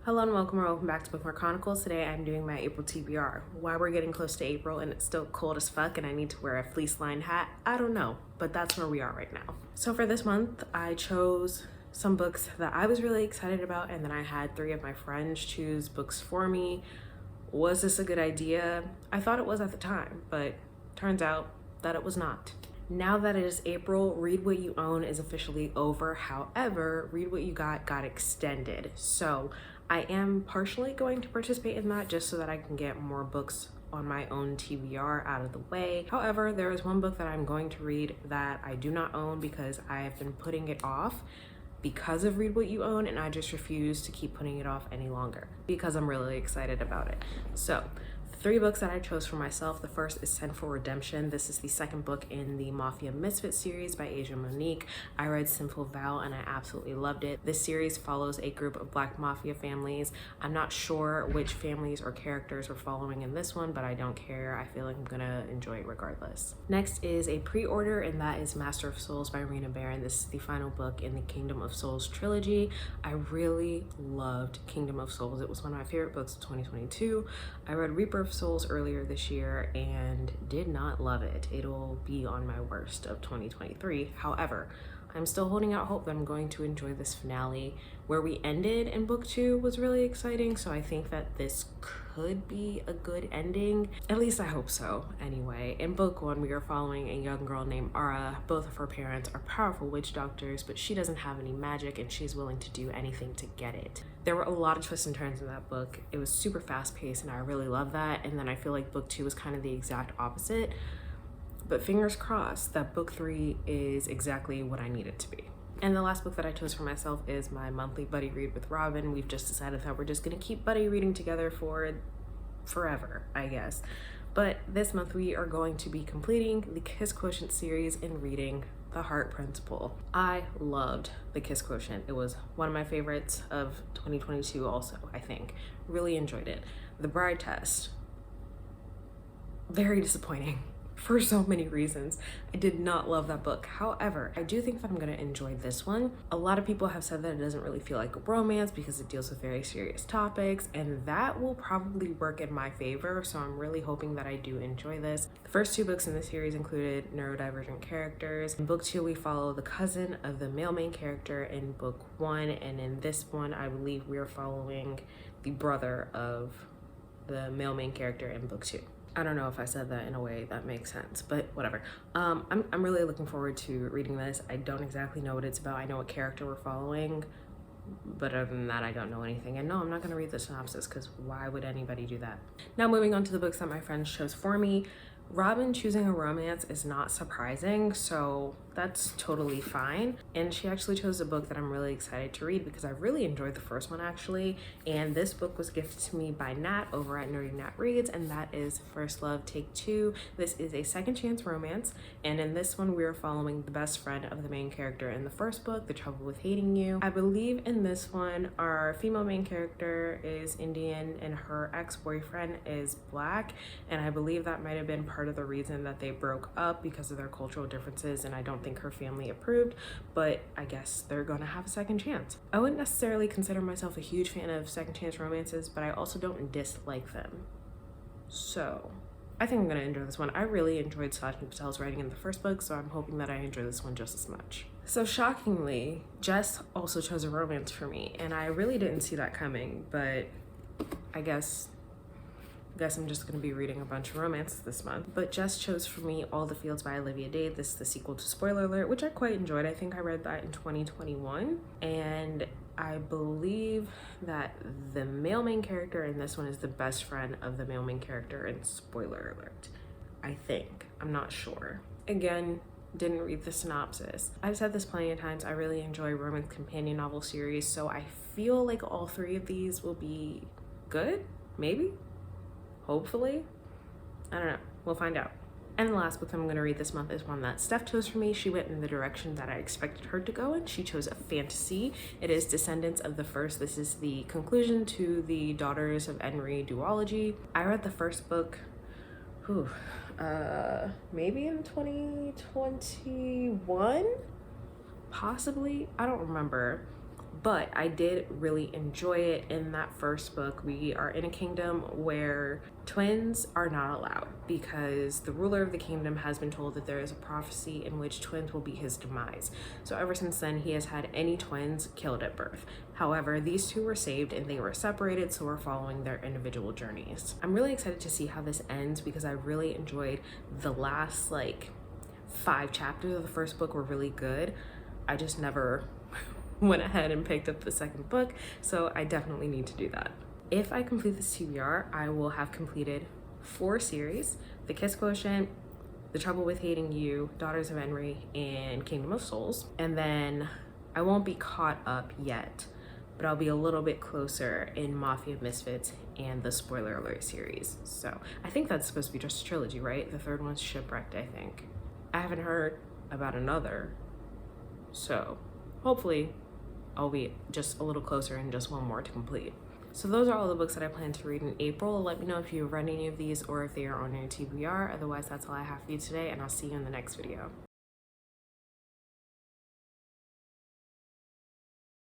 Hello and welcome back to Bookmark Chronicles. Today I'm doing my April TBR. Why we're getting close to April and it's still cold as fuck and I need to wear a fleece lined hat, I don't know, but that's where we are right now. So for this month, I chose some books that I was really excited about, and then I had 3 of my friends choose books for me. Was this a good idea? I thought it was at the time, but turns out that it was not. Now that it is April, Read What You Own is officially over. However, Read What You got extended. So I am partially going to participate in that just so that I can get more books on my own TBR out of the way. However, there is one book that I'm going to read that I do not own because I have been putting it off because of Read What You Own, and I just refuse to keep putting it off any longer because I'm really excited about it. So 3 books that I chose for myself. The first is Sinful Redemption. This is the second book in the Mafia Misfit series by Asia Monique. I read Sinful Vow and I absolutely loved it. This series follows a group of Black Mafia families. I'm not sure which families or characters we're following in this one, but I don't care. I feel like I'm gonna enjoy it regardless. Next is a pre-order, and that is Master of Souls by Rena Barron. This is the final book in the Kingdom of Souls trilogy. I really loved Kingdom of Souls. It was one of my favorite books of 2022. I read Reaper of Souls earlier this year and did not love it. It'll be on my worst of 2023. However, I'm still holding out hope that I'm going to enjoy this finale. Where we ended in book 2 was really exciting, so I think that this could be a good ending. At least I hope so. Anyway, in book 1, we are following a young girl named Ara. Both of her parents are powerful witch doctors, but she doesn't have any magic and she's willing to do anything to get it. There were a lot of twists and turns in that book. It was super fast paced and I really love that. And then I feel like book 2 was kind of the exact opposite. But fingers crossed that book 3 is exactly what I need it to be. And the last book that I chose for myself is my monthly buddy read with Robin. We've just decided that we're just gonna keep buddy reading together for forever, I guess. But this month we are going to be completing the Kiss Quotient series and reading The Heart Principle. I loved the Kiss Quotient. It was one of my favorites of 2022 also, I think. Really enjoyed it. The Bride Test, very disappointing for so many reasons. I did not love that book. However, I do think that I'm gonna enjoy this one. A lot of people have said that it doesn't really feel like a romance because it deals with very serious topics, and that will probably work in my favor, so I'm really hoping that I do enjoy this. The first 2 books in the series included neurodivergent characters. In book 2, we follow the cousin of the male main character in book 1, and in this one, I believe we are following the brother of the male main character in book 2. I don't know if I said that in a way that makes sense, but whatever. I'm really looking forward to reading this. I don't exactly know what it's about. I know what character we're following, but other than that, I don't know anything. And no, I'm not gonna read the synopsis because why would anybody do that? Now moving on to the books that my friends chose for me. Robin choosing a romance is not surprising, so that's totally fine. And she actually chose a book that I'm really excited to read because I really enjoyed the first one actually. And this book was gifted to me by Nat over at Nerdy Nat Reads, and that is First Love Take 2. This is a second chance romance, and in this one we are following the best friend of the main character in the first book, The Trouble with Hating You. I believe in this one our female main character is Indian and her ex-boyfriend is Black, and I believe that might have been part of the reason that they broke up because of their cultural differences, and I don't think her family approved, but I guess they're gonna have a second chance. I wouldn't necessarily consider myself a huge fan of second chance romances, but I also don't dislike them. So I think I'm gonna enjoy this one. I really enjoyed Sajni Patel's writing in the first book, so I'm hoping that I enjoy this one just as much. So shockingly, Jess also chose a romance for me, and I really didn't see that coming, but I guess I'm just going to be reading a bunch of romances this month. But Jess chose for me All the Fields by Olivia Day. This is the sequel to Spoiler Alert, which I quite enjoyed. I think I read that in 2021. And I believe that the male main character in this one is the best friend of the male main character in Spoiler Alert. I think. I'm not sure. Again, didn't read the synopsis. I've said this plenty of times. I really enjoy romance companion novel series, so I feel like all 3 of these will be good, maybe? Hopefully. I don't know. We'll find out. And the last book I'm going to read this month is one that Steph chose for me. She went in the direction that I expected her to go in. She chose a fantasy. It is Descendants of the First. This is the conclusion to the Daughters of Enri duology. I read the first book, maybe in 2021? Possibly. I don't remember. but I did really enjoy it. In that first book, we are in a kingdom where twins are not allowed because the ruler of the kingdom has been told that there is a prophecy in which twins will be his demise. So ever since then, he has had any twins killed at birth. However, these two were saved and they were separated, so we're following their individual journeys. I'm really excited to see how this ends because I really enjoyed the last like 5 chapters of the first book were really good. I just never went ahead and picked up the second book, so I definitely need to do that. If I complete this TBR, I will have completed 4 series: The Kiss Quotient, The Trouble with Hating You, Daughters of Enri, and Kingdom of Souls. And then I won't be caught up yet, but I'll be a little bit closer in Mafia Misfits and the Spoiler Alert series. So I think that's supposed to be just a trilogy, right? The third one's Shipwrecked, I think. I haven't heard about another, so hopefully I'll be just a little closer and just one more to complete. So those are all the books that I plan to read in April. Let me know if you've read any of these or if they are on your TBR. Otherwise, that's all I have for you today, and I'll see you in the next video.